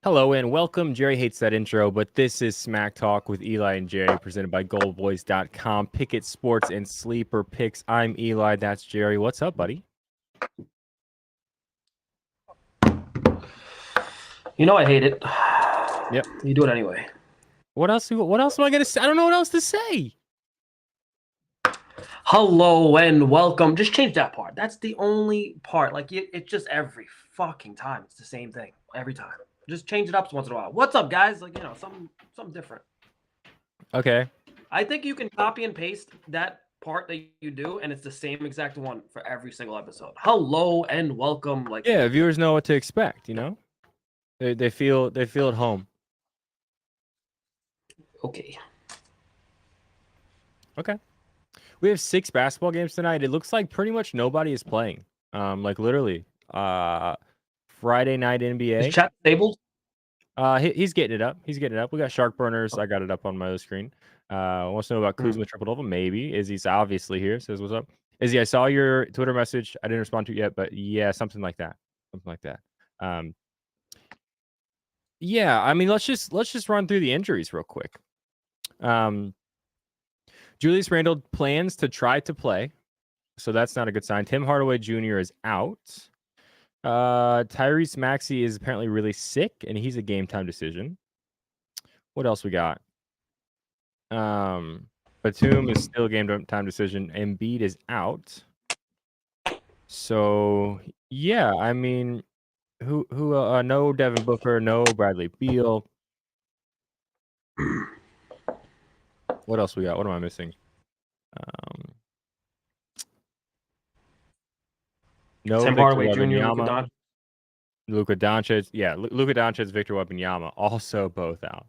Hello and welcome. Jerry hates that intro, but this is Smack Talk with Eli and Jerry, presented by GoldBoys.com. Picket Sports and Sleeper Picks. I'm Eli. That's Jerry. What's up, buddy? You know I hate it. Yep. You do it anyway. What else am I gonna say? I don't know what else to say. Hello and welcome. Just change that part. That's the only part. Like it's just every fucking time. It's the same thing every time. Just change it up once in a while. What's up, guys? Like something different. Okay. I think you can copy and paste that part that you do, and it's the same exact one for every single episode. Hello and welcome. Like Yeah, viewers know what to expect. You know, they feel at home. Okay. Okay. We have 6 basketball games tonight. It looks like pretty much nobody is playing. Like literally. Friday night NBA. Is chat disabled? He's getting it up. We got Shark Burners. I got it up on my other screen. Wants to know about Kuzma triple double? Maybe. Izzy's obviously here. Says what's up. Izzy, I saw your Twitter message. I didn't respond to it yet, but yeah, something like that. Yeah, I mean, let's just run through the injuries real quick. Julius Randle plans to try to play, so that's not a good sign. Tim Hardaway Jr. is out. Tyrese Maxey is apparently really sick, and he's a game time decision. What else we got? Batum is still a game time decision. Embiid is out. So yeah, I mean, who? No Devin Booker, no Bradley Beal. What else we got? What am I missing? No Tim Victor Hardaway Jr. Wembanyama. Luka Doncic. Yeah, Luka Doncic, Victor Wembanyama, also both out.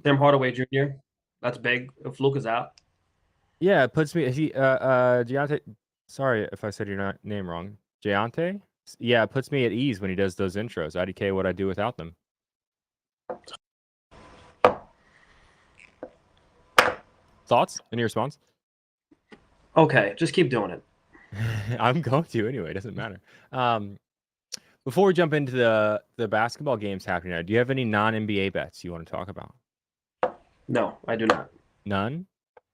Tim Hardaway Jr. That's big. If Luka's out. Yeah, it puts me. Giante. Sorry if I said your name wrong. Giante. Yeah, it puts me at ease when he does those intros. IDK, what I do without them. Thoughts? Any response? Okay, just keep doing it. I'm going to anyway. It doesn't matter. Before we jump into the basketball games happening now, do you have any non-NBA bets you want to talk about? No, I do not. None?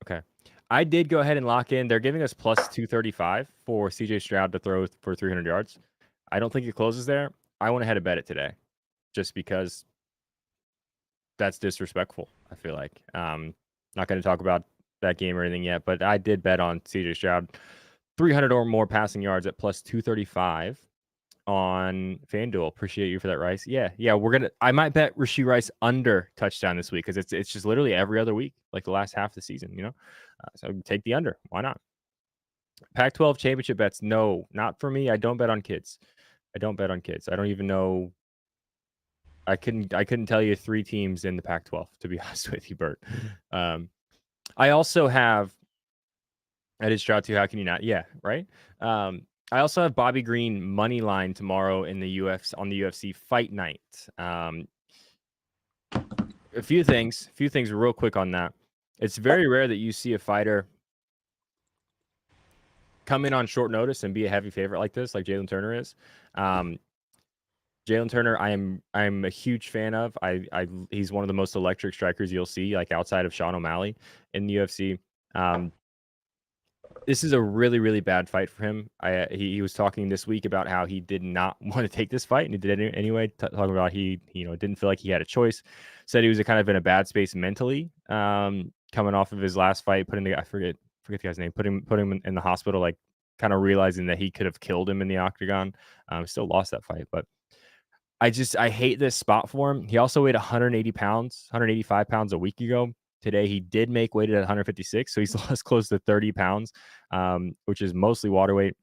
Okay. I did go ahead and lock in. They're giving us plus 235 for CJ Stroud to throw for 300 yards. I don't think it closes there. I went ahead and bet it today just because that's disrespectful, I feel like. Not going to talk about that game or anything yet, but I did bet on CJ Stroud 300 or more passing yards at plus 235 on FanDuel. Appreciate you for that, Rice. Yeah, I might bet Rashee Rice under touchdown this week because it's just literally every other week, like the last half of the season, you know? So take the under. Why not? Pac-12 championship bets. No, not for me. I don't bet on kids. I don't even know. I couldn't tell you 3 teams in the Pac-12, to be honest with you, Bert. I also have. I did Stroud too. How can you not? Yeah, right. I also have Bobby Green money line tomorrow in the on the UFC fight night. A few things real quick on that. It's very rare that you see a fighter come in on short notice and be a heavy favorite like this, like Jalen Turner is. Jalen Turner, I'm a huge fan of. He's one of the most electric strikers you'll see, like outside of Sean O'Malley in the UFC. This is a really, really bad fight for him. He was talking this week about how he did not want to take this fight, and he did it anyway. Talking about he didn't feel like he had a choice. Said he was kind of in a bad space mentally, coming off of his last fight. I forget the guy's name. Put him in the hospital, like kind of realizing that he could have killed him in the octagon. Still lost that fight, but I hate this spot for him. He also weighed 185 pounds a week ago. Today, he did make weight at 156, so he's lost close to 30 pounds, which is mostly water weight.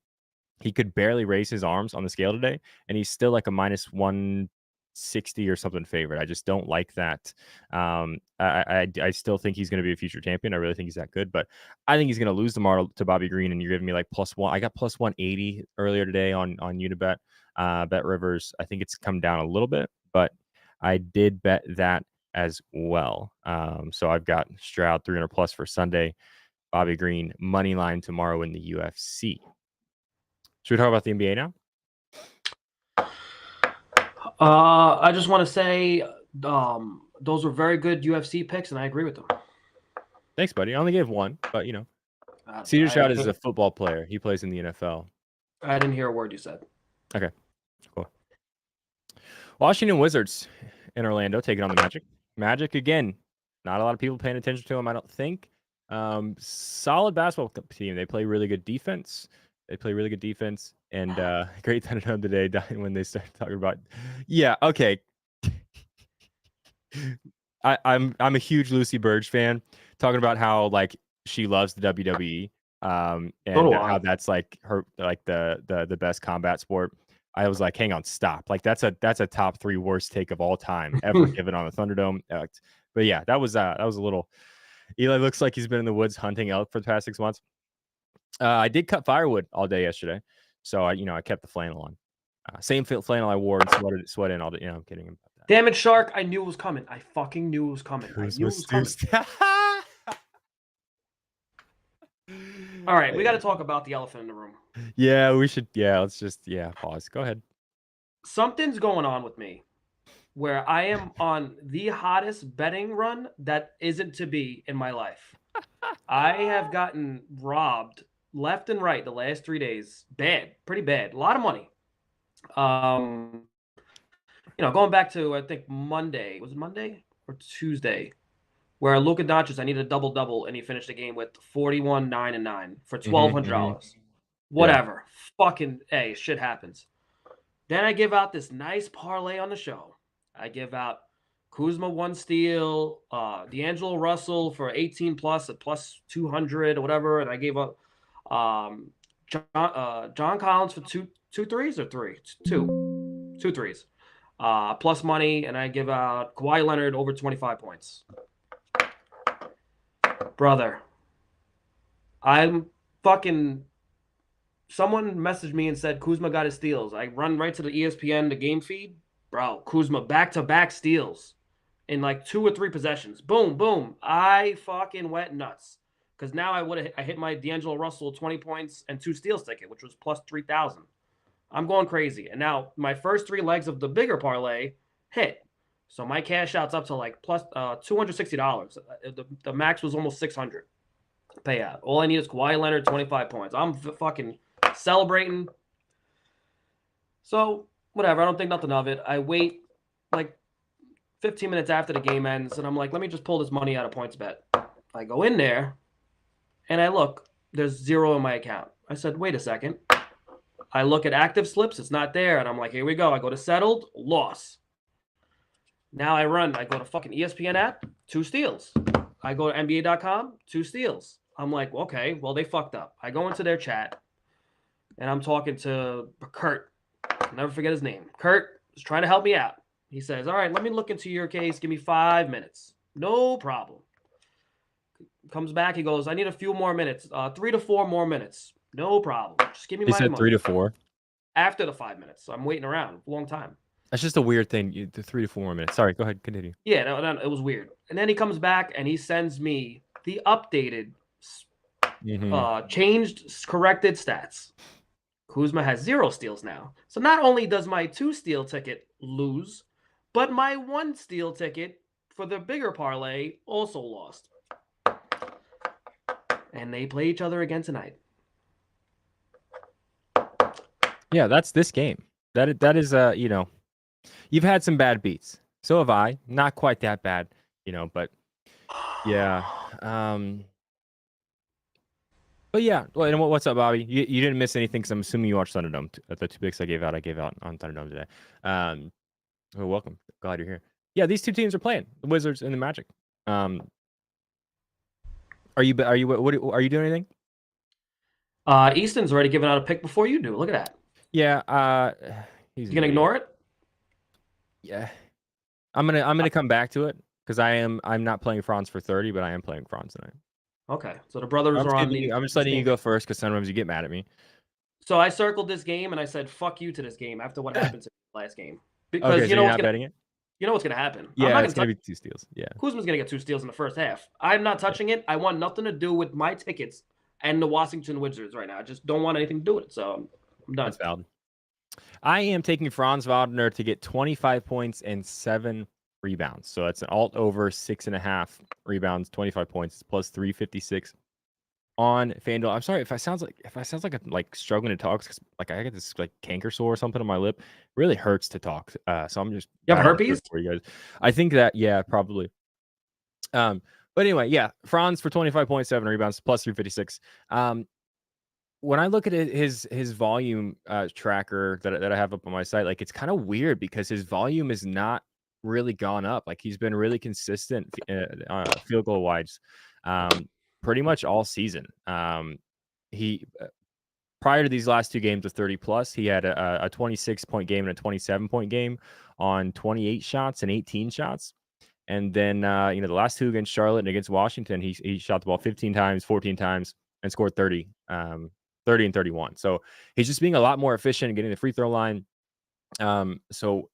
He could barely raise his arms on the scale today, and he's still like a minus 160 or something favorite. I just don't like that. I still think he's going to be a future champion. I really think he's that good, but I think he's going to lose tomorrow to Bobby Green, and you're giving me like +1. I got plus 180 earlier today on Unibet. Bet Rivers. I think it's come down a little bit, but I did bet that as well. So I've got Stroud 300 plus for Sunday, Bobby Green money line tomorrow in the UFC. Should we talk about the NBA now? I just want to say those were very good UFC picks, and I agree with them. Thanks, buddy. I only gave one, but Cedar Shot is a I football player. He plays in the NFL. didn't hear a word you said. Okay, cool. Washington Wizards in Orlando taking on the Magic. Magic again. Not a lot of people paying attention to them, I don't think. Solid basketball team. They play really good defense. And great Thunderdome today when they started talking about. Yeah, okay. I'm a huge Lucy Burge fan, talking about how like she loves the WWE, and how that's like her like the best combat sport. I was like, hang on, stop. Like that's a top 3 worst take of all time ever given on the Thunderdome. But yeah, that was a little. Eli looks like he's been in the woods hunting elk for the past 6 months. I did cut firewood all day yesterday, so I kept the flannel on. Same flannel I wore and sweated all day. I'm kidding about that. Damn it, Shark! I knew it was coming. I fucking knew it was coming. I knew it was coming. All right, we got to talk about the elephant in the room. Yeah, we should. Yeah, let's just pause. Go ahead. Something's going on with me where I am on the hottest betting run that isn't to be in my life. I have gotten robbed left and right the last 3 days. Bad, pretty bad. A lot of money. Going back to I think Monday. Was it Monday or Tuesday? Where Luka Doncic, I needed a double-double, and he finished the game with 41, 9, and 9 for $1,200. Whatever. Yeah. Fucking A, shit happens. Then I give out this nice parlay on the show. I give out Kuzma 1 steal, D'Angelo Russell for 18 plus at plus 200 or whatever, and I gave up John Collins for two threes or three? Two threes. Plus money, and I give out Kawhi Leonard over 25 points. Brother, I'm fucking. Someone messaged me and said Kuzma got his steals. I run right to the ESPN, the game feed. Bro, Kuzma back-to-back steals in like 2 or 3 possessions. Boom, boom. I fucking went nuts. Because now I hit my D'Angelo Russell 20 points and 2 steals ticket, which was plus 3,000. I'm going crazy. And now my first 3 legs of the bigger parlay hit. So my cash out's up to like plus $260. The max was almost $600 payout. All I need is Kawhi Leonard, 25 points. I'm fucking celebrating. So whatever, I don't think nothing of it. I wait like 15 minutes after the game ends, and I'm like, let me just pull this money out of PointsBet. I go in there, and I look. There's 0 in my account. I said, wait a second. I look at active slips. It's not there, and I'm like, here we go. I go to settled, loss. Now I go to fucking ESPN app, 2 steals. I go to NBA.com, 2 steals. I'm like, okay, well, they fucked up. I go into their chat, and I'm talking to Kurt. I'll never forget his name. Kurt is trying to help me out. He says, all right, let me look into your case. Give me 5 minutes. No problem. Comes back. He goes, I need a few more minutes. 3 to 4 more minutes. No problem. Just give me my money. He said 3 to 4? After the 5 minutes. So I'm waiting around a long time. That's just a weird thing. The 3 to 4 more minutes. Sorry, go ahead. Continue. Yeah, no, it was weird. And then he comes back and he sends me the updated, changed, corrected stats. Kuzma has 0 steals now. So not only does my 2 steal ticket lose, but my 1 steal ticket for the bigger parlay also lost. And they play each other again tonight. Yeah, that's this game. That is you've had some bad beats. So have I. Not quite that bad, but yeah. But yeah, well, what's up, Bobby? You didn't miss anything because I'm assuming you watched Thunderdome. The 2 picks I gave out on Thunderdome today. Well, welcome. Glad you're here. Yeah, these 2 teams are playing, the Wizards and the Magic. Are you doing anything? Easton's already given out a pick before you do. Look at that. Yeah. He's gonna ignore it. Yeah, I'm gonna come back to it because I'm not playing Franz for 30, but I am playing Franz tonight. Okay, so the brothers are on the. I'm just letting you go first because sometimes you get mad at me. So I circled this game and I said "fuck you" to this game after what happened to the last game because okay, so you're not betting it. You know what's gonna happen? Yeah, it's gonna be 2 steals. Yeah, Kuzma's gonna get 2 steals in the first half. I'm not touching it. I want nothing to do with my tickets and the Washington Wizards right now. I just don't want anything to do with it. So I'm done. That's valid. I am taking Franz Wagner to get 25 points and 7 rebounds. So that's an alt over 6.5 rebounds, 25 points, plus 356 on FanDuel. I'm sorry if I sounds like I'm like struggling to talk, 'cause, like I get this like canker sore or something on my lip. It really hurts to talk. So I'm just You have battling through herpes? it for you guys. I think that, yeah, probably. Um, but anyway, yeah, Franz for 25.7 rebounds, plus 356. When I look at his volume tracker that I have up on my site, like, it's kind of weird because his volume has not really gone up. Like, he's been really consistent field goal wise, pretty much all season. He Prior to these last two games of 30 plus, he had a 26-point game and a 27-point game on 28 shots and 18 shots. And then, the last two against Charlotte and against Washington, he shot the ball 15 times, 14 times, and scored 30, 30 and 31. So he's just being a lot more efficient and getting the free throw line. So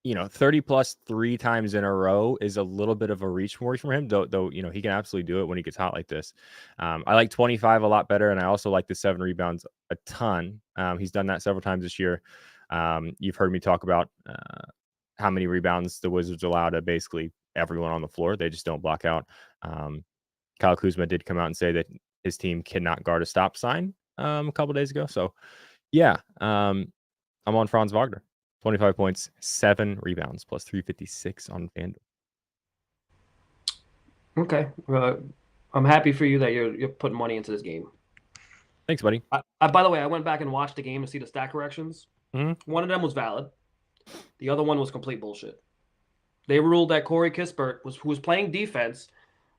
30 plus three times in a row is a little bit of a reach for him, though, he can absolutely do it when he gets hot like this. I like 25 a lot better, and I also like the 7 rebounds a ton. He's done that several times this year. You've heard me talk about how many rebounds the Wizards allow to basically everyone on the floor. They just don't block out. Kyle Kuzma did come out and say that his team cannot guard a stop sign a couple days ago. So, yeah, I'm on Franz Wagner. 25 points, 7 rebounds, plus 356 on FanDuel. Okay. I'm happy for you that you're putting money into this game. Thanks, buddy. By the way, I went back and watched the game to see the stat corrections. Mm-hmm. One of them was valid. The other one was complete bullshit. They ruled that Corey Kispert who was playing defense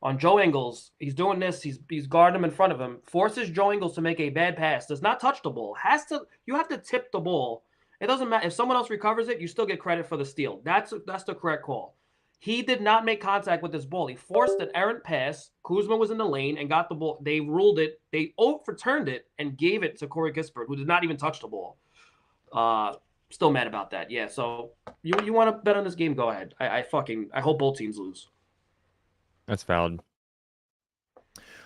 on Joe Ingles. He's doing this. He's guarding him in front of him. Forces Joe Ingles to make a bad pass. Does not touch the ball. You have to tip the ball. It doesn't matter if someone else recovers it. You still get credit for the steal. That's the correct call. He did not make contact with this ball. He forced an errant pass. Kuzma was in the lane and got the ball. They ruled it. They overturned it and gave it to Corey Kispert, who did not even touch the ball. Still mad about that. Yeah. So you want to bet on this game? Go ahead. I hope both teams lose. That's valid.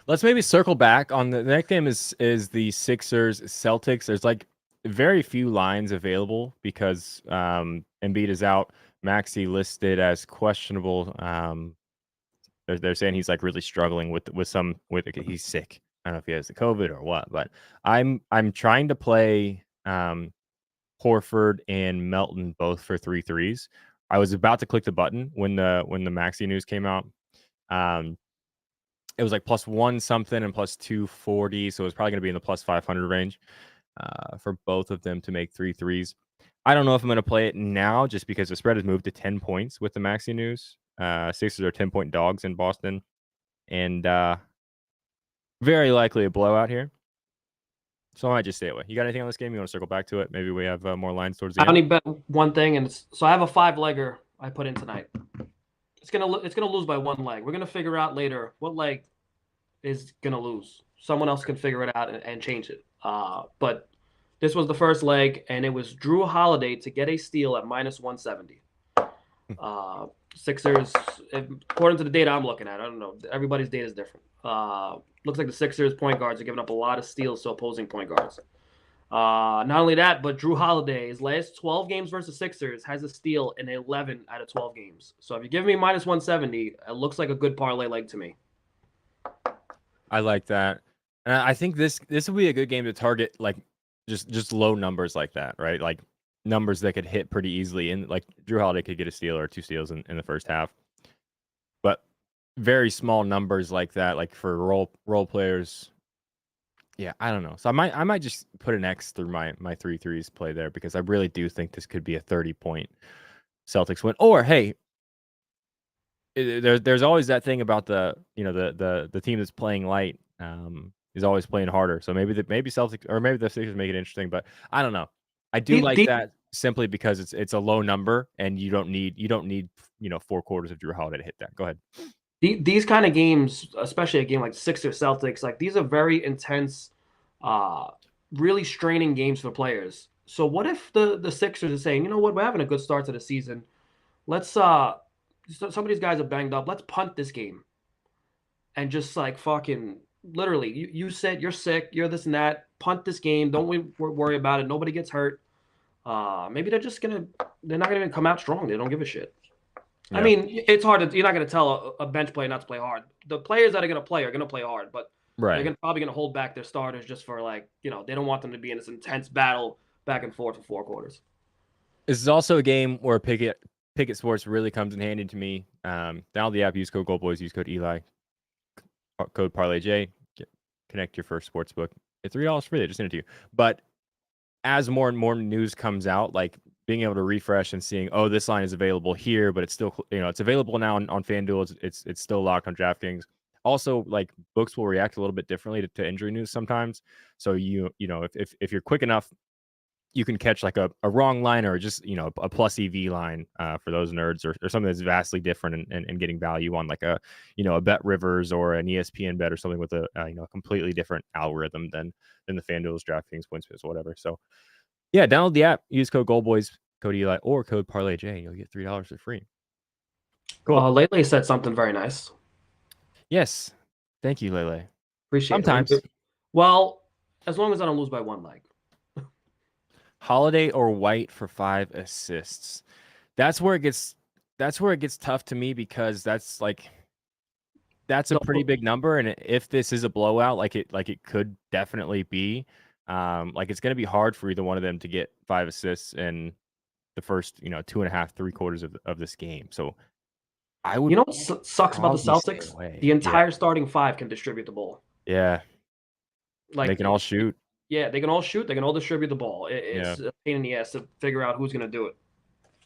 Let's maybe circle back on the next game is the Sixers Celtics. There's like very few lines available because Embiid is out. Maxey listed as questionable. They're saying he's like really struggling with he's sick. I don't know if he has the COVID or what, but I'm trying to play Horford and Melton both for 3 threes. I was about to click the button when the Maxey news came out. It was like +1 something and +240, so it was probably going to be in the +500 range for both of them to make 3 threes. I don't know if I'm going to play it now just because the spread has moved to 10 points with the Maxey news. Sixers are 10-point dogs in Boston, and very likely a blowout here. So I might just stay away. You got anything on this game? You want to circle back to it? Maybe we have more lines towards the end. I only bet one thing, and so I have a 5-legger I put in tonight. It's gonna lose by 1 leg. We're gonna figure out later what leg is gonna lose. Someone else can figure it out and change it. But this was the first leg, and it was Drew Holiday to get a steal at -170. Sixers, according to the data I'm looking at, I don't know. Everybody's data is different. Looks like the Sixers point guards are giving up a lot of steals to opposing point guards. Not only that, but Drew Holiday, his last 12 games versus Sixers, has a steal in 11 out of 12 games. So if you give me -170, it looks like a good parlay leg to me. I like that. And I think this will be a good game to target, like just low numbers like that, right? Like numbers that could hit pretty easily. And like Drew Holiday could get a steal or 2 steals in the first half. But very small numbers like that, like for role players. Yeah, I don't know. So I might just put an X through my 3 threes play there because I really do think this could be a 30-point Celtics win. Or hey, there's always that thing about the team that's playing light is always playing harder. So maybe Celtics or maybe the Sixers make it interesting, but I don't know. I do like that simply because it's a low number and you don't need 4 quarters of Drew Holiday to hit that. Go ahead. These kind of games, especially a game like Sixers Celtics, like these are very intense, really straining games for players. So what if the Sixers are saying, you know what, we're having a good start to the season. Let's some of these guys are banged up. Let's punt this game. And just like fucking literally, you said you're sick, you're this and that. Punt this game. Don't worry about it. Nobody gets hurt. Maybe they're not gonna even come out strong. They don't give a shit. I Yeah. mean, it's hard to, you're not gonna tell a bench player not to play hard. The players that are gonna play hard, but they're Right. probably gonna hold back their starters just for like, they don't want them to be in this intense battle back and forth for 4 quarters. This is also a game where Pickett Sports really comes in handy to me. Download the app, use code GoldBoys, use code Eli, code ParlayJ, connect your first sports book. It's $3 free. They just send it to you. But as more and more news comes out, like being able to refresh and seeing, oh, this line is available here, but it's still, it's available now on FanDuel. It's still locked on DraftKings. Also, like books will react a little bit differently to injury news sometimes. So if you're quick enough, you can catch like a wrong line or just a plus EV line for those nerds or something that's vastly different and getting value on like a Bet Rivers or an ESPN bet or something with a completely different algorithm than the FanDuel's DraftKings PointsBet or whatever. So yeah, download the app, use code GoldBoys, code Eli, or code ParlayJ, and you'll get $3 for free. Cool. Lately said something very nice. Yes, thank you, Lele. Appreciate Sometimes it. Well, as long as I don't lose by one leg. Holiday or White for 5 assists. That's where it gets tough to me because that's a pretty big number, and if this is a blowout, like it could definitely be, like it's going to be hard for either one of them to get 5 assists in the first 2.5 3/4 of this game. So I would What sucks about the probably stay Celtics? away. The entire starting five can distribute the ball. Yeah, Like they can all shoot. Yeah, they can all shoot. They can all distribute the ball. It's Yeah, a pain in the ass to figure out who's going to do it.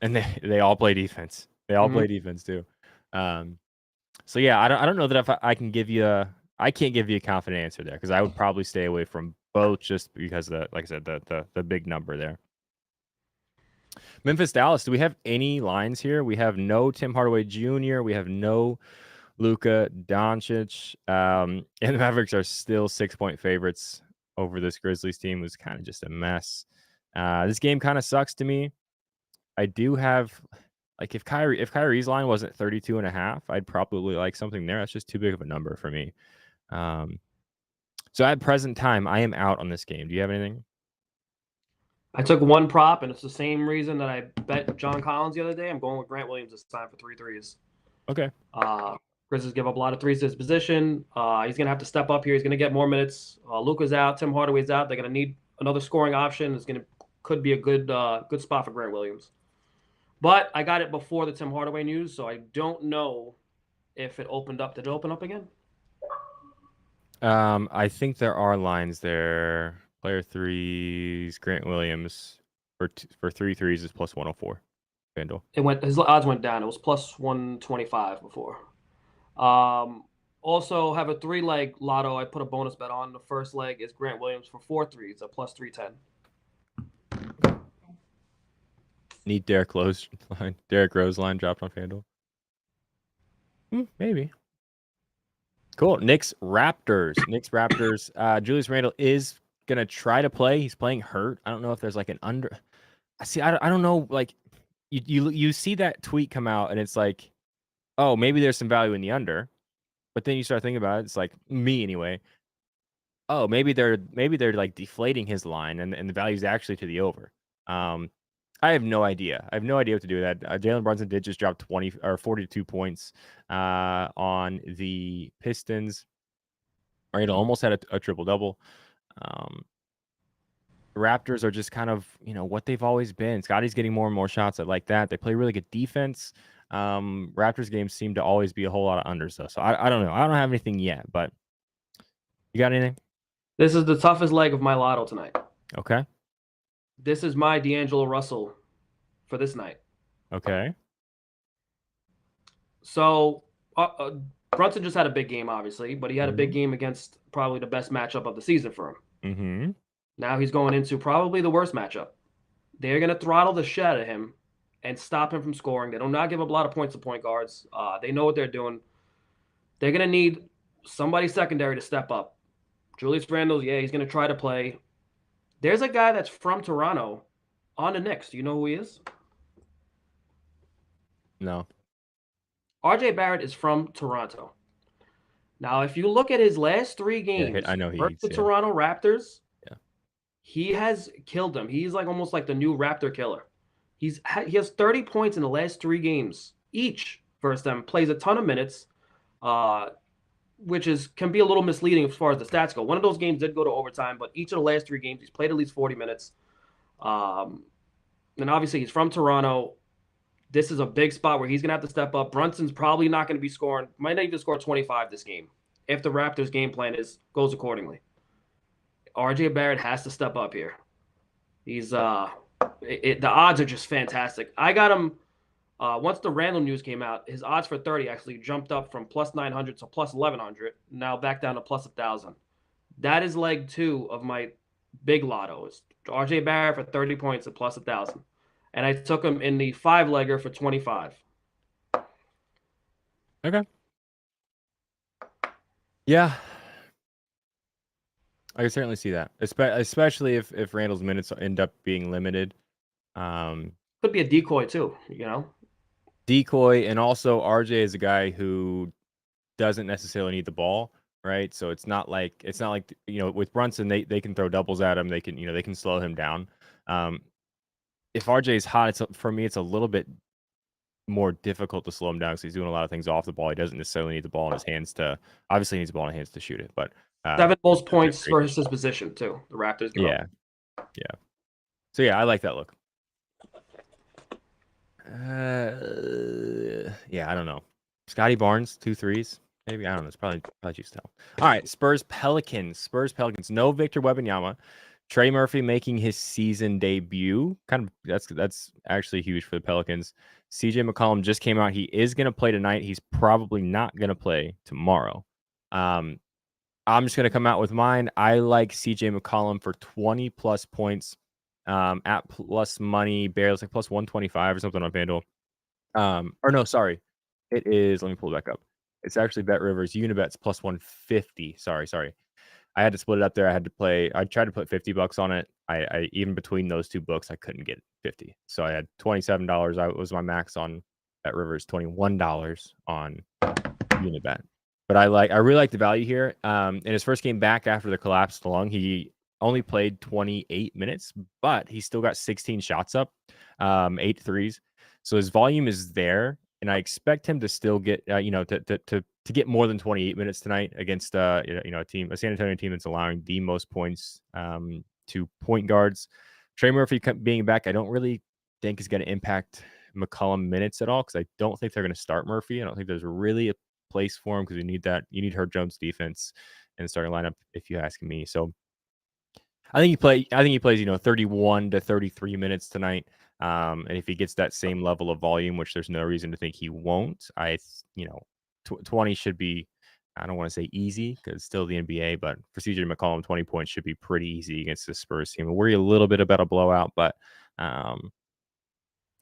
and they all play defense. They all play defense too. So yeah, I don't know that if I can give you I can't give you a confident answer there because I would probably stay away from both just because of like I said, the big number there. Memphis Dallas, do we have any lines here? We have no Tim Hardaway Jr. We have no Luka Doncic. And the Mavericks are still 6-point favorites over this Grizzlies team. It was kind of just a mess. This game kind of sucks to me. I do have like if Kyrie's line wasn't 32.5, I'd probably like something there. That's just too big of a number for me. So at present time, I am out on this game. Do you have anything? I took one prop, and it's the same reason that I bet John Collins the other day. I'm going with Grant Williams this time for 3 threes. Okay. Grizzlies give up a lot of threes to his position. He's going to have to step up here. He's going to get more minutes. Luka's out. Tim Hardaway's out. They're going to need another scoring option. Could be a good spot for Grant Williams. But I got it before the Tim Hardaway news, so I don't know if it opened up. Did it open up again? I think there are lines there. Player threes, Grant Williams for 3 threes is plus 104. FanDuel. His odds went down. It was plus 125 before. Also have a 3-leg lotto. I put a bonus bet on. The first leg is Grant Williams for 4 threes, a plus 310. Need Derrick Rose line dropped on FanDuel. Maybe. Cool. Knicks Raptors. Julius Randle is gonna try to play. He's playing hurt. I don't know if there's like an under. I don't know. Like you see that tweet come out and it's like, oh, maybe there's some value in the under, but then you start thinking about it. It's like me anyway. Oh, maybe they're like deflating his line and the value is actually to the over. I have no idea. I have no idea what to do with that. Jalen Brunson did just drop 42 points on the Pistons. Right, almost had a triple double. The Raptors are just kind of what they've always been. Scotty's getting more and more shots like that. They play really good defense. Raptors games seem to always be a whole lot of unders though. So I don't know. I don't have anything yet, but you got anything? This is the toughest leg of my lotto tonight. Okay. This is my D'Angelo Russell for this night. Okay. So Brunson just had a big game, obviously, but he had a big game against probably the best matchup of the season for him. Mm-hmm. Now he's going into probably the worst matchup. They're going to throttle the shit out of him and stop him from scoring. They do not give up a lot of points to point guards. They know what they're doing. They're going to need somebody secondary to step up. Julius Randle, he's going to try to play. There's a guy that's from Toronto on the Knicks. Do you know who he is? No. RJ Barrett is from Toronto. Now, if you look at his last 3 games I know versus the Toronto Raptors, he has killed them. He's like almost like the new Raptor killer. He has 30 points in the last 3 games each versus them. Plays a ton of minutes, which can be a little misleading as far as the stats go. One of those games did go to overtime, but each of the last 3 games he's played at least 40 minutes. And obviously he's from Toronto. This is a big spot where he's going to have to step up. Brunson's probably not going to be scoring, might not even score 25 this game if the Raptors' game plan goes accordingly. RJ Barrett has to step up here. He's the odds are just fantastic. I got him once the random news came out. His odds for 30 actually jumped up from plus 900 to plus 1100. Now back down to plus 1,000. That is leg 2 of my big lotto. It's RJ Barrett for 30 points at plus 1,000. And I took him in the 5-legger for 25. Okay. Yeah. I can certainly see that, especially if Randall's minutes end up being limited. Could be a decoy too, you know. Decoy, and also RJ is a guy who doesn't necessarily need the ball, right? So it's not like with Brunson they can throw doubles at him, they can slow him down. If RJ is hot, for me it's a little bit more difficult to slow him down because he's doing a lot of things off the ball. He doesn't necessarily need the ball in his hands obviously he needs the ball in his hands to shoot it, but 7 most points versus his position too. The Raptors give up. Yeah. So yeah, I like that look. Yeah, I don't know. Scotty Barnes, 2 threes. Maybe, I don't know. It's probably too still. All right, Spurs Pelicans. No Victor Wembanyama. Trey Murphy making his season debut. That's actually huge for the Pelicans. CJ McCollum just came out. He is going to play tonight. He's probably not going to play tomorrow. I'm just going to come out with mine. I like CJ McCollum for 20 plus points at plus money. Barely, it's like plus 125 or something on FanDuel. Or no, sorry. It is, let me pull it back up. It's actually Bet Rivers. Unibet's plus 150. Sorry. I had to split it up there. I tried to put $50 on it. I even between those two books, I couldn't get 50. So I had $27. I was my max on Bet Rivers, $21 on Unibet. But I really like the value here. In his first game back after the collapse of the lung, he only played 28 minutes, but he still got 16 shots up, 8 threes. So his volume is there, and I expect him to still get, to get more than 28 minutes tonight against, a San Antonio team that's allowing the most points to point guards. Trey Murphy being back, I don't really think is going to impact McCollum minutes at all because I don't think they're going to start Murphy. I don't think there's really a place for him because you need Herb Jones defense in the starting lineup, if you ask me. So I think he plays 31 to 33 minutes tonight. And if he gets that same level of volume, which there's no reason to think he won't, 20 should be, I don't want to say easy because it's still the NBA, but for CJ McCollum, 20 points should be pretty easy against the Spurs team. I worry a little bit about a blowout, but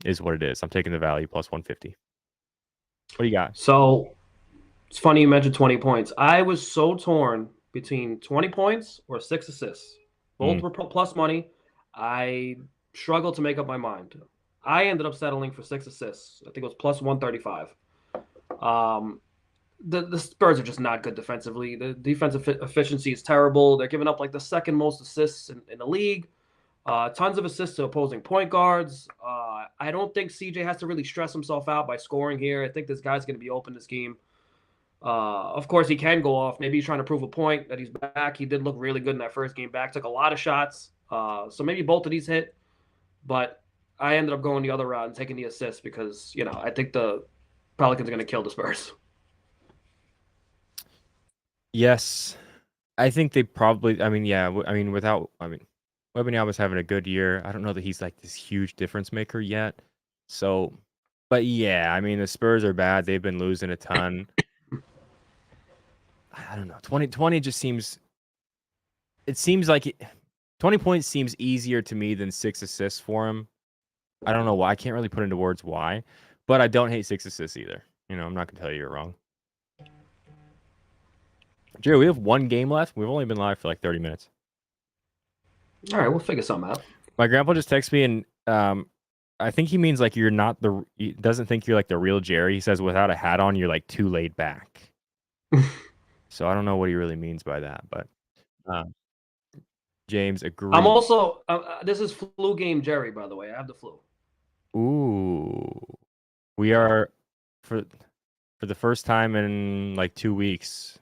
is what it is. I'm taking the value plus 150. What do you got? So it's funny you mentioned 20 points. I was so torn between 20 points or 6 assists. Both were plus money. I struggled to make up my mind. I ended up settling for 6 assists. I think it was plus 135. The Spurs are just not good defensively. The defensive efficiency is terrible. They're giving up like the second most assists in the league. Tons of assists to opposing point guards. I don't think CJ has to really stress himself out by scoring here. I think this guy's going to be open this game. Of course, he can go off. Maybe he's trying to prove a point that he's back. He did look really good in that first game back. Took a lot of shots. So maybe both of these hit. But I ended up going the other route and taking the assist because, I think the Pelicans are going to kill the Spurs. Yes. I think they probably, Wembanyama's having a good year. I don't know that he's like this huge difference maker yet. So, but yeah, the Spurs are bad. They've been losing a ton. I don't know. 20 just seems, it seems like 20 points seems easier to me than 6 assists for him. I don't know why. I can't really put into words why, but I don't hate 6 assists either. I'm not going to tell you you're wrong. Jerry, we have 1 game left. We've only been live for like 30 minutes. All right, we'll figure something out. My grandpa just texted me, and I think he means like he doesn't think you're like the real Jerry. He says without a hat on, you're like too laid back. So I don't know what he really means by that, but James I'm agrees. also this is flu game Jerry, by the way. I have the flu. Ooh, we Yeah. are for the first time in like 2 weeks.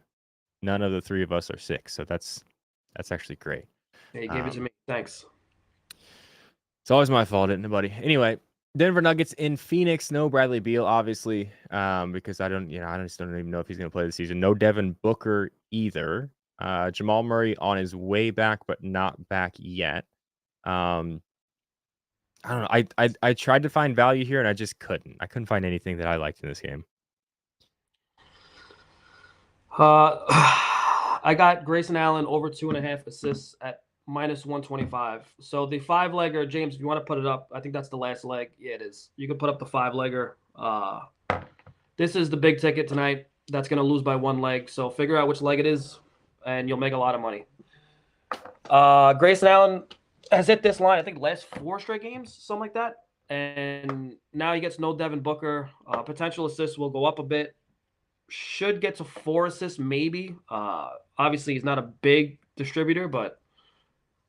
None of the three of us are sick, so that's actually great. Yeah, you gave it to Um, me. Thanks. it's always my fault, isn't it, buddy? Anyway, Denver Nuggets in Phoenix. No Bradley Beal, obviously, because I just don't even know if he's going to play this season. No Devin Booker either. Jamal Murray on his way back, but not back yet. Um, I don't know. I tried to find value here, and I just couldn't. I couldn't find anything that I liked in this game. I got Grayson Allen over 2.5 assists at -125. So the 5-legger, James, if you want to put it up, I think that's the last leg. Yeah, it is. You can put up the 5-legger. This is the big ticket tonight. That's going to lose by 1 leg. So figure out which leg it is, and you'll make a lot of money. Grayson Allen has hit this line, I think, last 4 straight games, something like that. And now he gets no Devin Booker. Potential assists will go up a bit. Should get to 4 assists, maybe. Obviously, he's not a big distributor, but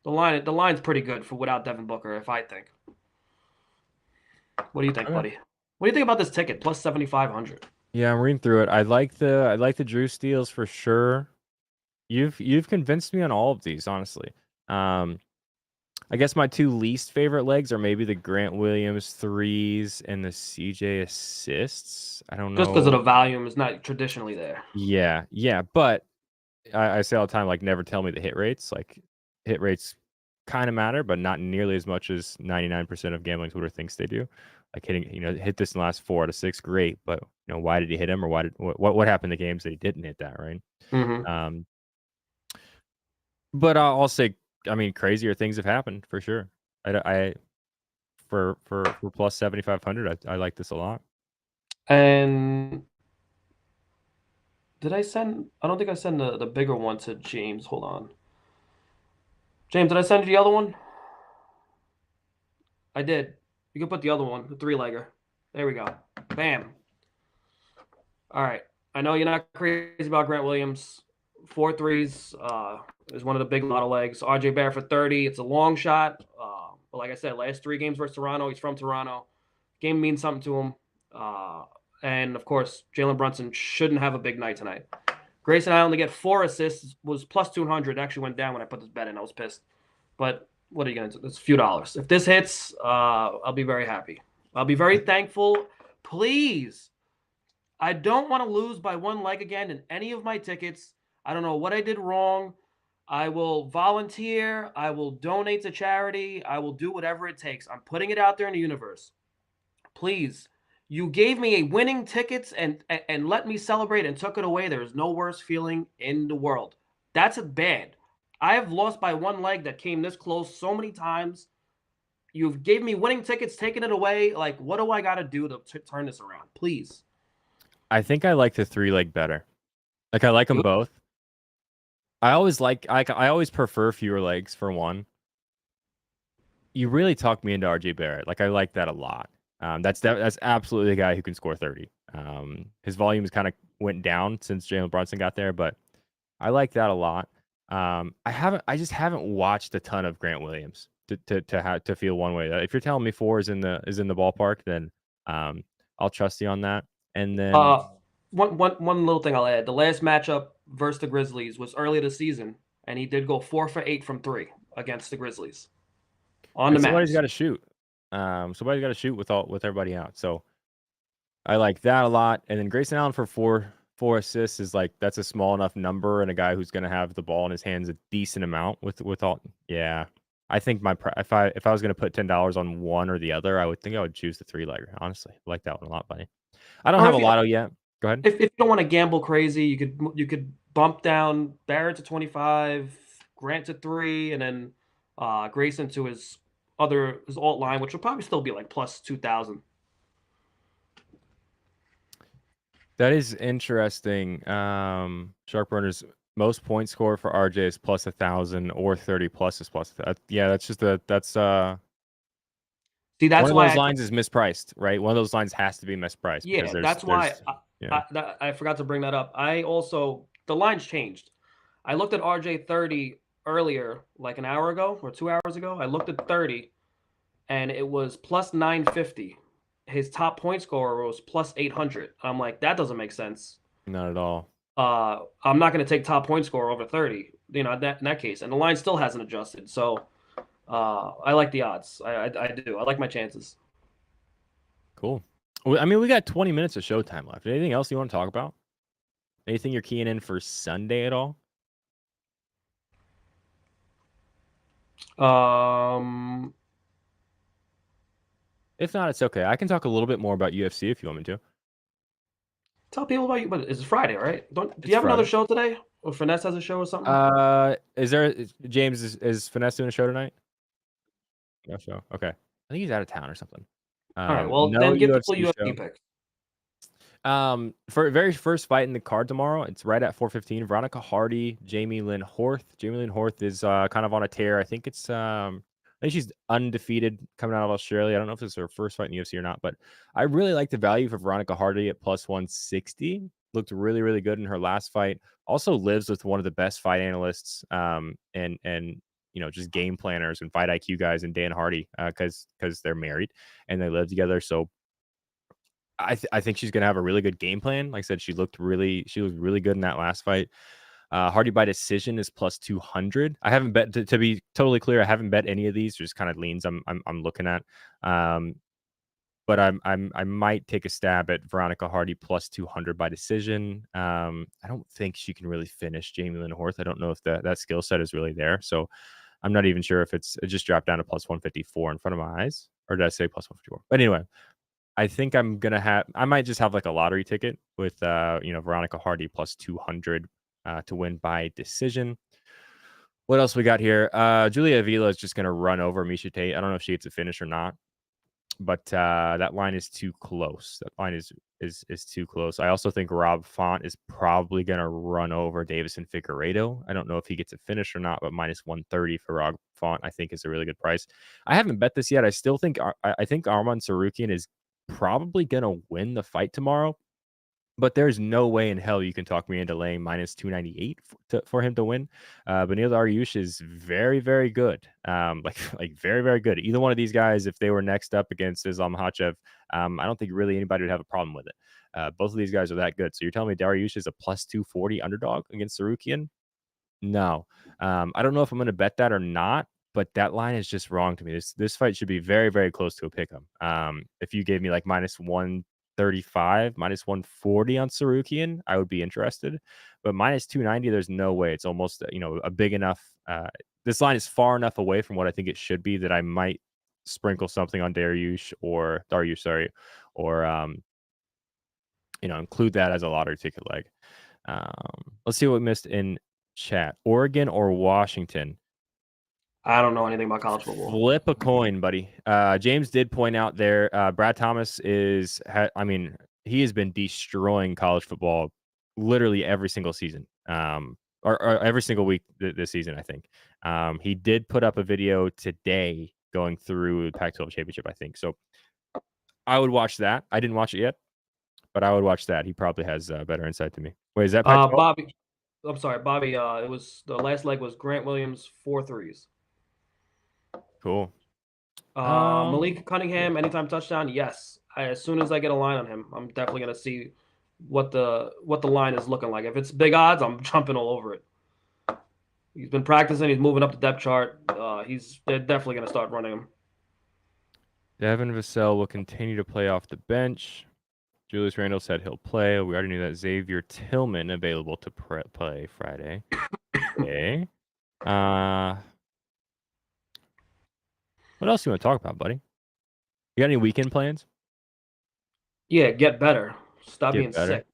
the line's pretty good for without Devin Booker, if I think. What do you think, Okay. buddy? What do you think about this ticket? Plus 7,500. Yeah, I'm reading through it. I like the Drew steals for sure. You've convinced me on all of these, honestly. I guess my 2 least favorite legs are maybe the Grant Williams threes and the CJ assists. I don't Just because of know. the volume is not traditionally there. Yeah, but I say all the time, like, never tell me the hit rates. Like, hit rates kind of matter, but not nearly as much as 99% of gambling Twitter thinks they do. Like hitting, hit this in the last 4 out of 6, great, but why did he hit him, or what happened in the games that he didn't hit that, right? Mm-hmm. But I'll say, I mean, crazier things have happened for sure. I for plus 7,500, I like this a lot. And did I send? I don't think I sent the bigger one to James. Hold on. James, did I send you the other one? I did. You can put the other one, the 3-legger. There we go. Bam. All right. I know you're not crazy about Grant Williams. 4 threes is one of the big lotto legs. RJ Barrett for 30. It's a long shot. But like I said, last 3 games versus Toronto. He's from Toronto. Game means something to him. And of course, Jalen Brunson shouldn't have a big night tonight. Grayson Allen to get 4 assists was plus 200. It actually went down when I put this bet in. I was pissed. But what are you going to do? It's a few dollars. If this hits, I'll be very happy. I'll be very thankful. Please. I don't want to lose by 1 leg again in any of my tickets. I don't know what I did wrong. I will volunteer. I will donate to charity. I will do whatever it takes. I'm putting it out there in the universe. Please. You gave me a winning tickets and let me celebrate and took it away. There is no worse feeling in the world. That's bad. I have lost by 1 leg that came this close so many times. You've gave me winning tickets, taken it away. Like, what do I got to do to turn this around? Please. I think I like the 3-leg better. Like, I like them both. I always prefer fewer legs for one. You really talked me into RJ Barrett. Like, I like that a lot. That's absolutely the guy who can score 30. His volume has kind of went down since Jalen Brunson got there, but I like that a lot. I just haven't watched a ton of Grant Williams to feel one way. If you're telling me 4 is in the ballpark, then I'll trust you on that. And then One little thing I'll add: the last matchup versus the Grizzlies was early this season, and he did go 4 for 8 from 3 against the Grizzlies on the somebody's Mavs. got to shoot. Somebody's got to shoot with everybody out. So I like that a lot. And then Grayson Allen for four assists is like, that's a small enough number, and a guy who's going to have the ball in his hands a decent amount with all. Yeah, I think if I was going to put $10 on one or the other, I would choose the 3-legger. Honestly, I like that one a lot, buddy. I don't Or have if a you, lotto yet. Go ahead. if you don't want to gamble crazy, you could bump down Barrett to 25, Grant to 3, and then Grayson to his alt line, which will probably still be like plus 2,000. That is interesting. Sharkburner's most point score for RJ is plus 1,000, or 30 plus is plus. Yeah, that's See, one that's of why those lines is mispriced, right? One of those lines has to be mispriced because that's why yeah. I forgot to bring that up. The lines changed. I looked at RJ 30 earlier, like an hour ago or 2 hours ago. I looked at 30, and it was plus 950. His top point scorer was plus 800. I'm like, that doesn't make sense. Not at all. I'm not going to take top point scorer over 30. In that case, and the line still hasn't adjusted. So I like the odds. I do. I like my chances. Cool. Well, I mean, we got 20 minutes of showtime left. Anything else you want to talk about? Anything you're keying in for Sunday at all? If not, it's okay. I can talk a little bit more about UFC if you want me to. Tell people about you, but it's Friday, right? Do you have Friday. another show today? Or Finesse has a show or something? James is Finesse doing a show tonight? No show. Okay. I think he's out of town or something. All right. Well, no then give UFC people UFC show. picks. For very first fight in the card tomorrow, it's right at 4:15. Veronica Hardy, Jamie Lynn Horth. Jamie Lynn Horth is kind of on a tear. I think she's undefeated coming out of Australia. I don't know if it's her first fight in the UFC or not, but I really like the value for Veronica Hardy at plus 160. Looked really, really good in her last fight. Also lives with one of the best fight analysts, and just game planners and fight IQ guys, and Dan Hardy, because they're married and they live together. So I think she's gonna have a really good game plan. Like I said, she looked really good in that last fight. Hardy by decision is plus 200. I haven't bet to be totally clear. I haven't bet any of these. Just kind of leans I'm looking at. But I might take a stab at Veronica Hardy plus 200 by decision. I don't think she can really finish Jamie Lynn Horth. I don't know if that skill set is really there. So I'm not even sure if it just dropped down to plus 154 in front of my eyes, or did I say plus 154? But anyway. I think I might just have like a lottery ticket with, Veronica Hardy plus 200 to win by decision. What else we got here? Julia Avila is just going to run over Miesha Tate. I don't know if she gets a finish or not, but that line is too close. That line is too close. I also think Rob Font is probably going to run over Davison Figueiredo. I don't know if he gets a finish or not, but minus 130 for Rob Font, I think, is a really good price. I haven't bet this yet. I still think I think Arman Sarukian is probably gonna win the fight tomorrow, but there's no way in hell you can talk me into laying minus 298 for him to win. Beneil Dariush is very, very good. Like very, very good. Either one of these guys, if they were next up against Islam Makhachev, I don't think really anybody would have a problem with it. Both of these guys are that good. So you're telling me Dariush is a plus 240 underdog against Sarukian? No. I don't know if I'm going to bet that or not, but that line is just wrong to me. This fight should be very, very close to a pick 'em. If you gave me like minus 135, minus 140 on Sarukian, I would be interested. But minus 290, there's no way. It's almost a big enough. This line is far enough away from what I think it should be that I might sprinkle something on Dariush, sorry, or include that as a lottery ticket leg. Let's see what we missed in chat. Oregon or Washington? I don't know anything about college football. Flip a coin, buddy. James did point out there. Brad Thomas he has been destroying college football literally every single season, or every single week this season. I think he did put up a video today going through the Pac-12 championship. I think so. I would watch that. I didn't watch it yet, but I would watch that. He probably has better insight to me. Wait, is that Pac-12? Bobby? I'm sorry, Bobby. It was the last leg was Grant Williams 4 threes. Cool. Malik Cunningham, anytime touchdown, yes. As soon as I get a line on him, I'm definitely gonna see what the line is looking like. If it's big odds, I'm jumping all over it. He's been practicing. He's moving up the depth chart. They're definitely gonna start running him. Devin Vassell will continue to play off the bench. Julius Randle said he'll play. We already knew that. Xavier Tillman available to play Friday. Okay. What else do you want to talk about, buddy? You got any weekend plans? Yeah, get better. Stop being sick.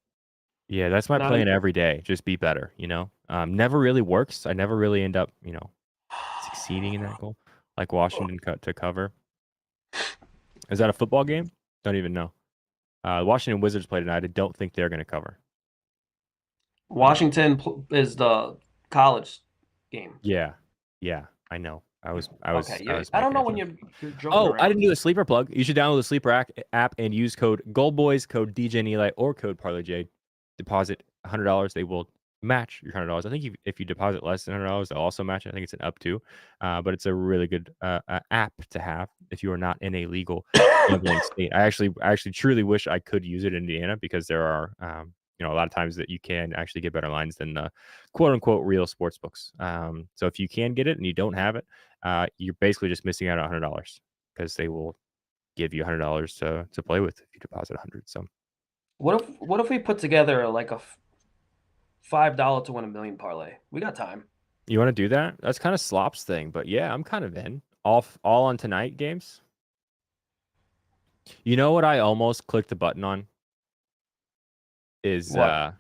Yeah, that's my plan every day. Just be better, Never really works. I never really end up, succeeding in that goal. Like Washington to cover. Is that a football game? Don't even know. Washington Wizards play tonight. I don't think they're going to cover. Washington is the college game. Yeah, I know. I don't know when you're joking around. I didn't do a sleeper plug. You should download the sleeper app and use code GoldBoys, code DJ and Eli, or code ParlayJ. Deposit $100. They will match your $100. I think if you deposit less than $100, they'll also match it. I think it's an up to, but it's a really good app to have if you are not in a legal gambling state. I actually truly wish I could use it in Indiana because there are a lot of times that you can actually get better lines than the quote unquote real sports books. So if you can get it and you don't have it, you're basically just missing out on $100 because they will give you $100 to play with if you deposit 100. So What if we put together like a $5 to win a million parlay? We got time. you want to do that? That's kind of Slop's thing, but yeah, I'm kind of in. All on tonight games. You know what I almost clicked the button on is What?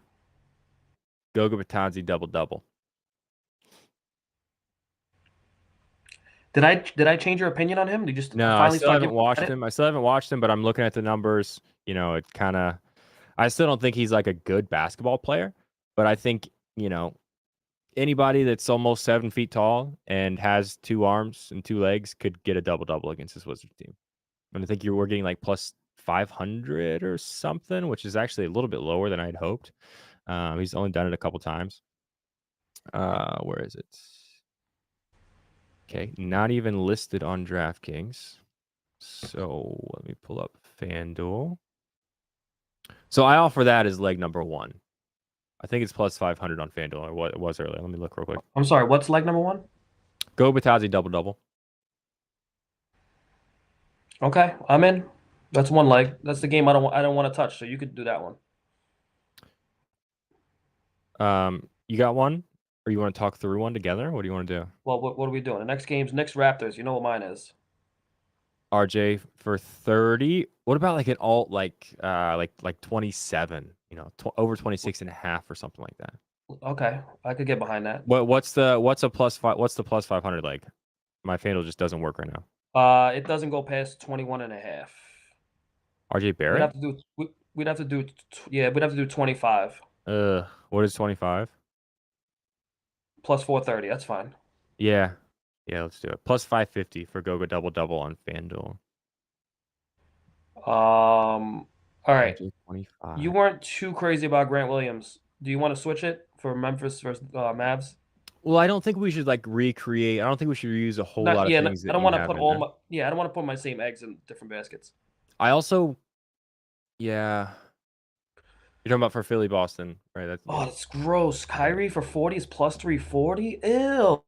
Goga Batanzi double double. Did I change your opinion on him? Did you just No, I finally still start haven't giving him watched credit? him. I still haven't watched him, but I'm looking at the numbers. It kind of. I still don't think he's like a good basketball player, but I think anybody that's almost 7 feet tall and has 2 arms and 2 legs could get a double double against this Wizards team. And I think we're getting like plus 500 or something, which is actually a little bit lower than I'd hoped. He's only done it a couple times. Where is it? Okay, not even listed on DraftKings. So let me pull up FanDuel. So I offer that as leg number one. I think it's plus 500 on FanDuel, or what it was earlier. Let me look real quick. I'm sorry. What's leg number one? Go Batazi double double. Okay, I'm in. That's one leg. That's the game I don't want to touch. So you could do that one. You got one, or you want to talk through one together? What do you want to do? Well, what are we doing? The next game's Knicks Raptors. You know what mine is. RJ for 30. What about like an alt like 27, over 26.5 or something like that? Okay, I could get behind that. What's a plus five? What's the plus 500 like? My FanDuel just doesn't work right now. It doesn't go past 21.5. RJ We'd Barrett? have to do. We'd have to do. Yeah, we'd have to do 25 What is 25? plus 430. That's fine. Yeah. Yeah, let's do it. Plus 550 for Goga double double on FanDuel. All right. RJ 25. You weren't too crazy about Grant Williams. Do you want to switch it for Memphis versus Mavs? Well, I don't think we should like recreate. I don't think we should reuse a whole lot of things I that don't you want to have put in there. I don't want to put my same eggs in different baskets. I also, yeah. You're talking about for Philly Boston, right? That's gross. Kyrie for 40 is plus 340. Ew.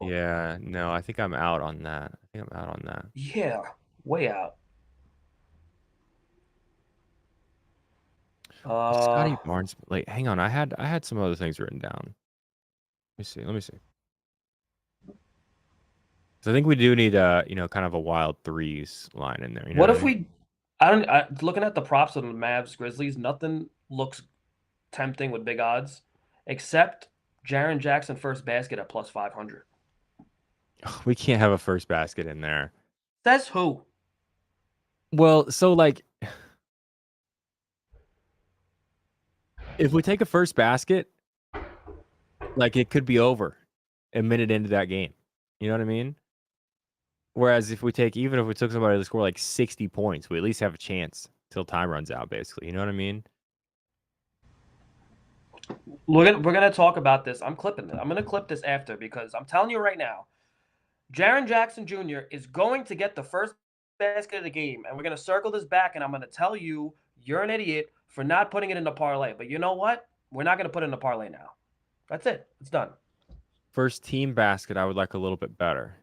Yeah, no, I think I'm out on that. I think I'm out on that. Yeah, way out. Scotty Barnes. Like, hang on, I had some other things written down. Let me see. So I think we do need kind of a wild threes line in there. You know What what if I mean? we? Looking at the props of the Mavs Grizzlies, nothing looks tempting with big odds, except Jaren Jackson first basket at plus 500. We can't have a first basket in there. Says who? Well, so like, if we take a first basket, like it could be over a minute into that game. You know what I mean? Whereas even if we took somebody to score like 60 points, we at least have a chance till time runs out, basically. You know what I mean? We're gonna talk about this. I'm clipping it. I'm gonna clip this after because I'm telling you right now, Jaren Jackson Jr. is going to get the first basket of the game, and we're gonna circle this back, and I'm gonna tell you you're an idiot for not putting it in the parlay. But you know what? We're not gonna put it in the parlay now. That's it. It's done. First team basket, I would like a little bit better.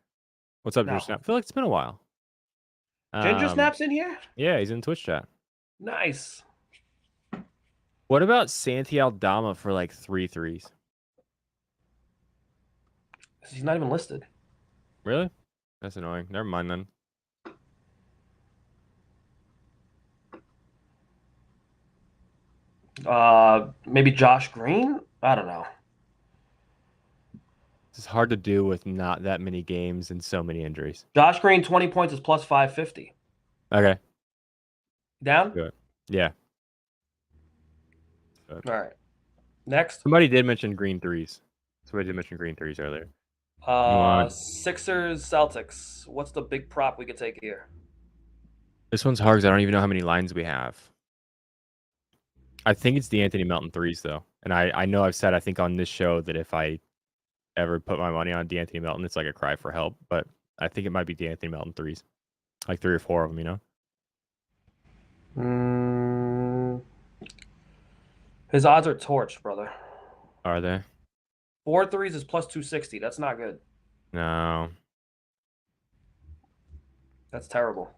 What's up, Drew No. Snap? I feel like it's been a while. Ginger Snaps in here? Yeah, he's in Twitch chat. Nice. What about Santi Aldama for like 3 threes? He's not even listed. Really? That's annoying. Never mind then. Maybe Josh Green? I don't know. It's hard to do with not that many games and so many injuries. Josh Green, 20 points is plus 550. Okay. Down? Good. Yeah. All right. Next. Somebody did mention green threes. Earlier. Sixers, Celtics. What's the big prop we could take here? This one's hard because I don't even know how many lines we have. I think it's the Anthony Melton threes though, and I know I've said I think on this show that if I ever put my money on D'Anthony Melton, it's like a cry for help. But I think it might be D'Anthony Melton threes, like 3 or 4 of them. You know, His odds are torched, brother. are they? 4 threes is plus 260. That's not good. No. That's terrible.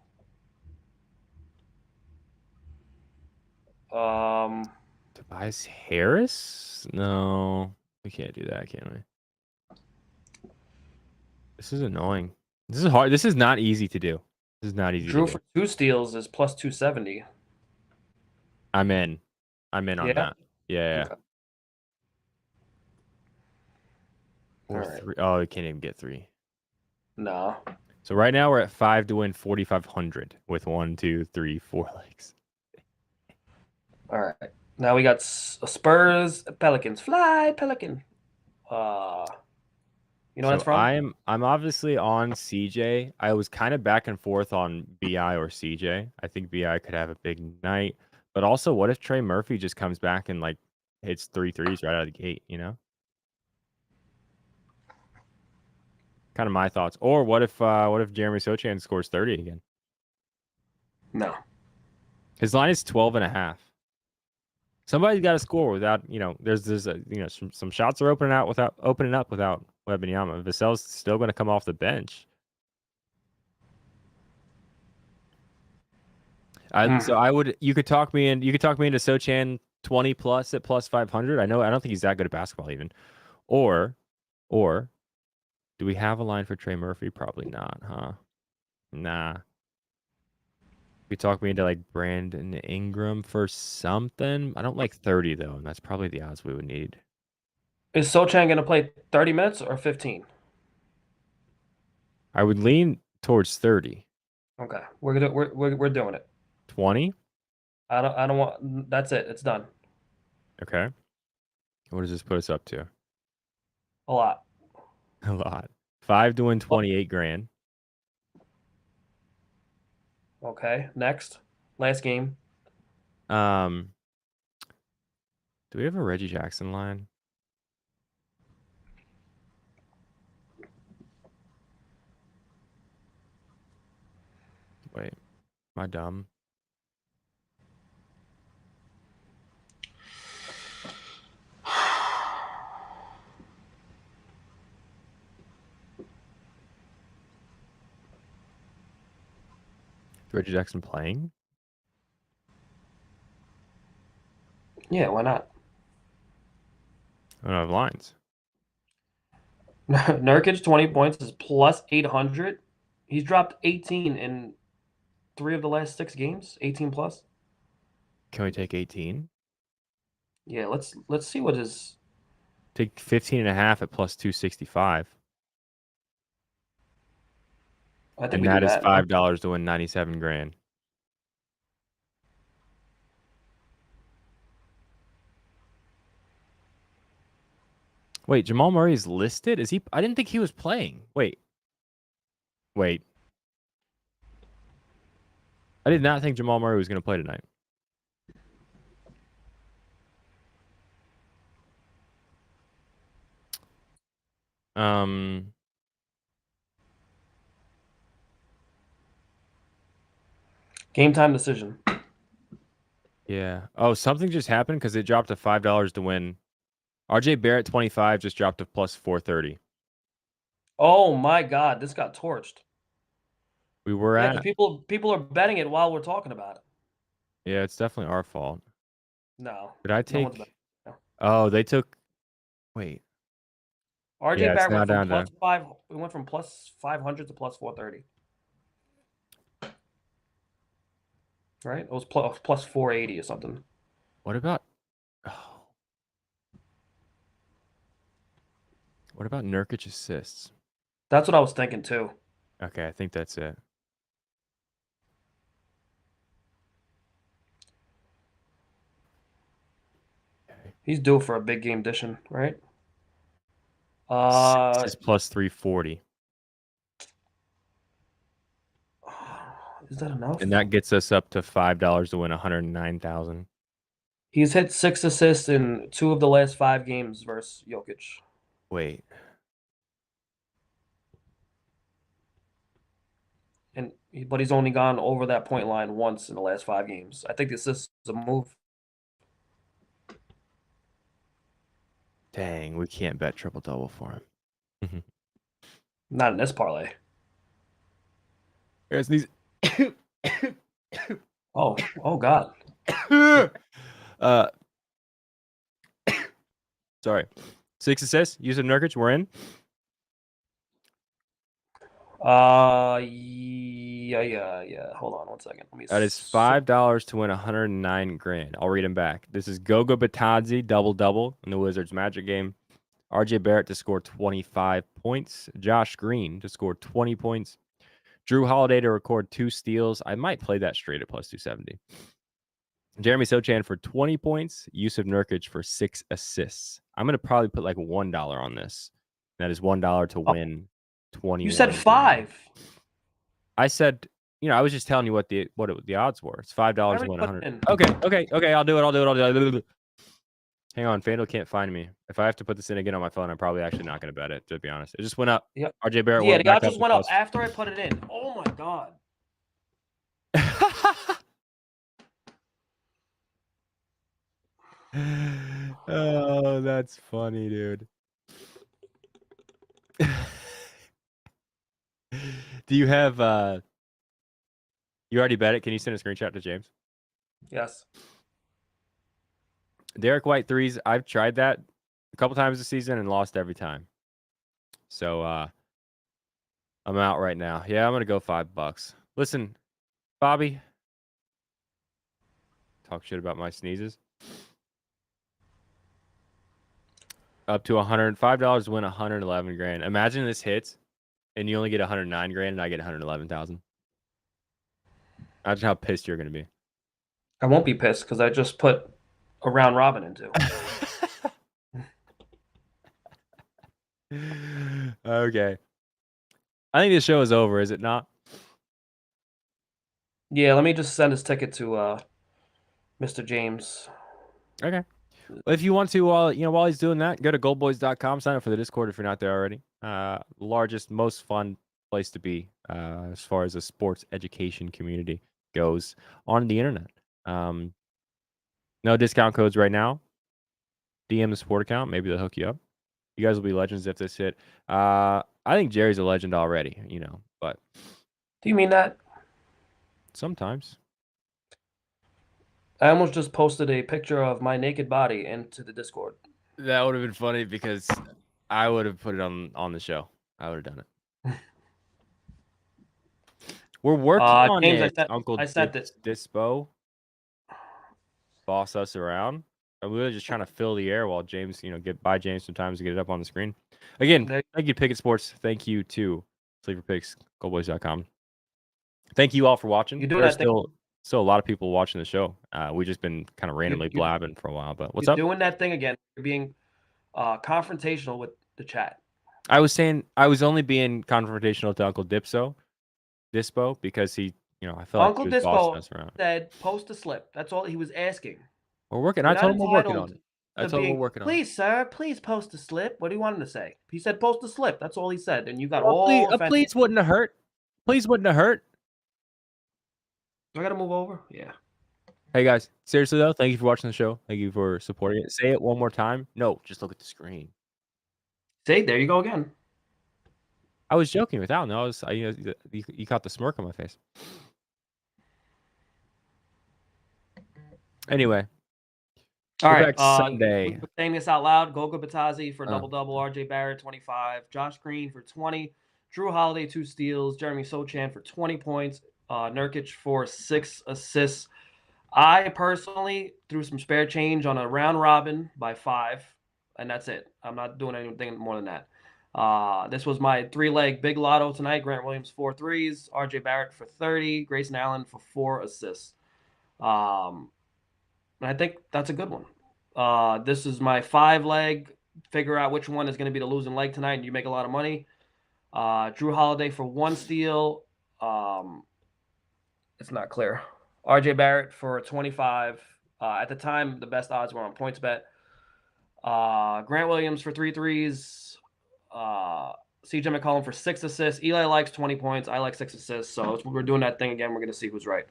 Tobias Harris? No, we can't do that, can we? This is annoying. This is hard. This is not easy to do. This is not easy to Drew do. for 2 steals is plus 270. I'm in. I'm in on Yeah? that. Yeah. Okay. Or All right. 3. Oh, we can't even get 3. No. So right now we're at 5 to win 4,500 with 1, 2, 3, 4 legs. All right. Now we got Spurs, Pelicans. Fly, Pelican. You know what that's from? I'm obviously on CJ. I was kind of back and forth on BI or CJ. I think BI could have a big night. But also, what if Trey Murphy just comes back and like hits 3 threes right out of the gate, you know? Kind of my thoughts. Or what if Jeremy Sochan scores 30 again? No. His line is 12.5. Somebody's got to score without, there's some shots are opening up without Wembanyama. Vassell's still going to come off the bench. You could talk me into Sochan 20 plus at plus 500. I don't think he's that good at basketball even. Or do we have a line for Trey Murphy? Probably not, huh? Nah. You talk me into like Brandon Ingram for something. I don't like 30 though, and that's probably the odds we would need. Is Sochan going to play 30 minutes or 15? I would lean towards 30. Okay. We're doing it. 20? I don't want that's it. It's done. Okay. What does this put us up to? A lot. A lot. 5 to win 28 grand. Okay. Next. Last game. Do we have a Reggie Jackson line? Wait, am I dumb? Is Reggie Jackson playing? Yeah, why not? I don't have lines. Nurkic 20 points is plus 800. He's dropped 18 in 3 of the last 6 games. 18 plus. Can we take 18? Yeah, let's see what his Take 15.5 at plus 265. I think And we do that is that. $5 to win 97 grand. Wait, Jamal Murray is listed? Is he? I didn't think he was playing. Wait. I did not think Jamal Murray was going to play tonight. Game time decision. Yeah. Oh, something just happened because it dropped to $5 to win. RJ Barrett 25 just dropped to plus 430. Oh my God, this got torched. We were Yeah, at. because people are betting it while we're talking about it. Yeah, it's definitely our fault. No. Did I No one's take? betting. No. Oh, they took. Wait. RJ Yeah, it's Barrett now went from down to. plus 5. We went from plus 500 to plus 430. Right? It was plus 480 or something. What about? Oh. What about Nurkic assists? That's what I was thinking too. Okay, I think that's it. He's due for a big game dishing, right? 6 is plus 340. Is that enough? And that gets us up to $5 to win 109,000. He's hit 6 assists in 2 of the last 5 games versus Jokic. Wait. But he's only gone over that point line once in the last 5 games. I think this is a move. Dang, we can't bet triple double for him. Not in this parlay. Here's these. Oh God. Sorry. 6 assists. Yusuf Nurkic, we're in. Yeah. Hold on 1 second. That is $5 to win 109 grand. I'll read them back. This is Goga Batadze double in the Wizards Magic game. RJ Barrett to score 25 points. Josh Green to score 20 points. Drew Holiday to record 2 steals. I might play that straight at plus 270. Jeremy Sochan for 20 points. Yusuf Nurkic for 6 assists. I'm going to probably put like $1 on this. That is $1 to win 20. You said 5. I said, I was just telling you what the odds were. It's $5 to win 100. Okay. I'll do it. Hang on, FanDuel can't find me. If I have to put this in again on my phone, I'm probably actually not going to bet it, to be honest. It just went up. Yep. RJ Barrett. Yeah, the odds just went up after I put it in. Oh my God. Oh, that's funny, dude. Do you have you already bet it? Can you send a screenshot to James? Yes. Derek White threes. I've tried that a couple times this season and lost every time. So I'm out right now. Yeah, I'm gonna go $5. Listen, Bobby. Talk shit about my sneezes. Up to $105 to win 111 grand. Imagine this hits and you only get 109 grand and I get 111,000. Imagine how pissed you're gonna be. I won't be pissed because I just put a round robin into. Okay. I think this show is over, is it not? Yeah, let me just send his ticket to Mr. James. Okay. Well, if you want to, while he's doing that, go to goldboys.com, sign up for the Discord if you're not there already. Largest, most fun place to be as far as a sports education community goes on the internet. No discount codes right now. DM the support account. Maybe they'll hook you up. You guys will be legends if this hit. I think Jerry's a legend already, but. Do you mean that? Sometimes. I almost just posted a picture of my naked body into the Discord. That would have been funny because I would have put it on the show. I would have done it. We're working on James, it, Uncle Dispo. Boss us around. I'm really just trying to fill the air while James, buy James some time to get it up on the screen. Again, thank you to Pickett Sports. Thank you to Sleeper Picks, GoldBoys.com. Thank you all for watching. There's still a lot of people watching the show. We've just been kind of randomly blabbing for a while. But what's up? You're doing that thing again. You're being confrontational with the chat. I was saying I was only being confrontational to Uncle Dispo because he, I felt Uncle like he was bossing us around. Said post a slip. That's all he was asking. We're working. I told him we're working on it. I told him we're working on it. Please, sir, please post a slip. What do you want him to say? He said post a slip. That's all he said. And you got please wouldn't have hurt. Please wouldn't have hurt. Do I got to move over? Yeah. Hey, guys. Seriously, though, thank you for watching the show. Thank you for supporting it. Say it one more time. No, just look at the screen. Say, there you go again. I was joking with Al. No, you caught the smirk on my face. Anyway. All right. Sunday. We're saying this out loud. Goga Batadze for double-double. RJ Barrett, 25. Josh Green for 20. Drew Holiday, 2 steals. Jeremy Sochan for 20 points. Nurkic for 6 assists. I personally threw some spare change on a round robin by 5, and that's it. I'm not doing anything more than that. This was my 3-leg big lotto tonight. Grant Williams, 4 threes. RJ Barrett for 30. Grayson Allen for 4 assists. And I think that's a good one. This is my 5-leg. Figure out which one is going to be the losing leg tonight, and you make a lot of money. Drew Holiday for 1 steal. It's not clear. RJ Barrett for 25. At the time, the best odds were on PointsBet. Grant Williams for 3 threes. CJ McCollum for 6 assists. Eli likes 20 points. I like 6 assists. So we're doing that thing again. We're going to see who's right.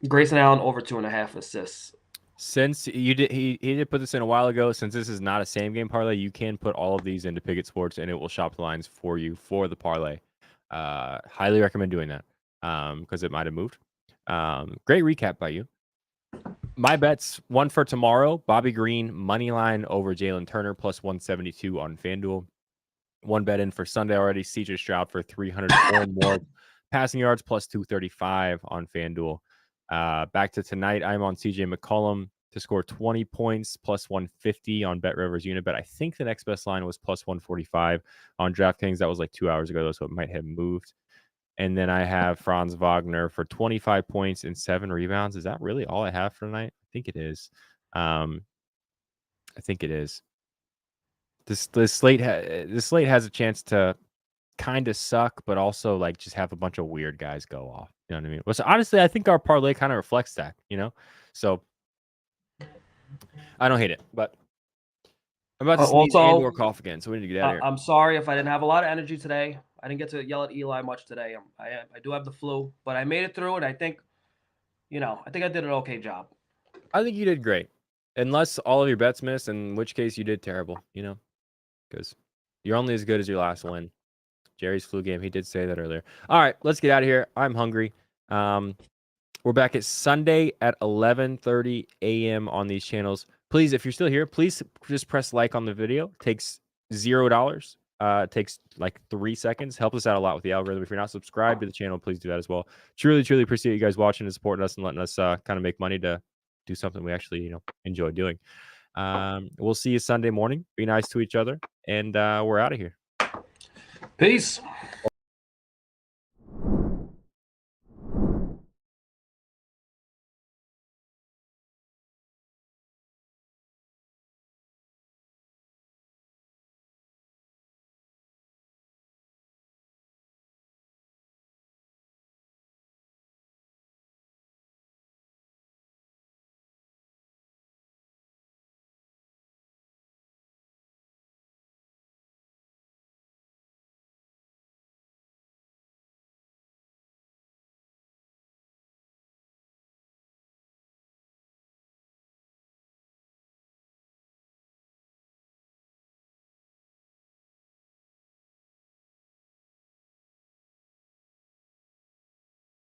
Grayson Allen over 2.5 assists. Since you did, he did put this in a while ago. Since this is not a same game parlay, you can put all of these into Pickett Sports, and it will shop the lines for you for the parlay. Highly recommend doing that because it might have moved. Great recap by you. My bets, one for tomorrow: Bobby Green money line over Jalen Turner plus 172 on FanDuel. One bet in for Sunday already: CJ Stroud for 304 more passing yards plus 235 on FanDuel. Back to tonight, I'm on CJ McCollum to score 20 points plus 150 on BetRivers Unibet. I think the next best line was plus 145 on DraftKings. That was like 2 hours ago, though, so it might have moved. And then I have Franz Wagner for 25 points and 7 rebounds. Is that really all I have for tonight? I think it is. I think it is. This slate has a chance to kind of suck, but also like just have a bunch of weird guys go off. You know what I mean? Well, so honestly, I think our parlay kind of reflects that, you know? So I don't hate it, but I'm about to sneeze and or cough again, so we need to get out of here. I'm sorry if I didn't have a lot of energy today. I didn't get to yell at Eli much today. I do have the flu, but I made it through it. I think I did an okay job. I think you did great. Unless all of your bets missed, in which case you did terrible, because you're only as good as your last win. Jerry's flu game. He did say that earlier. All right, let's get out of here. I'm hungry. We're back at Sunday at 11:30 a.m. on these channels. Please, if you're still here, please just press like on the video. It takes $0. It takes like 3 seconds. Helps us out a lot with the algorithm. If you're not subscribed to the channel, please do that as well. Truly, truly appreciate you guys watching and supporting us and letting us kind of make money to do something we actually, enjoy doing. We'll see you Sunday morning. Be nice to each other, and we're out of here. Peace.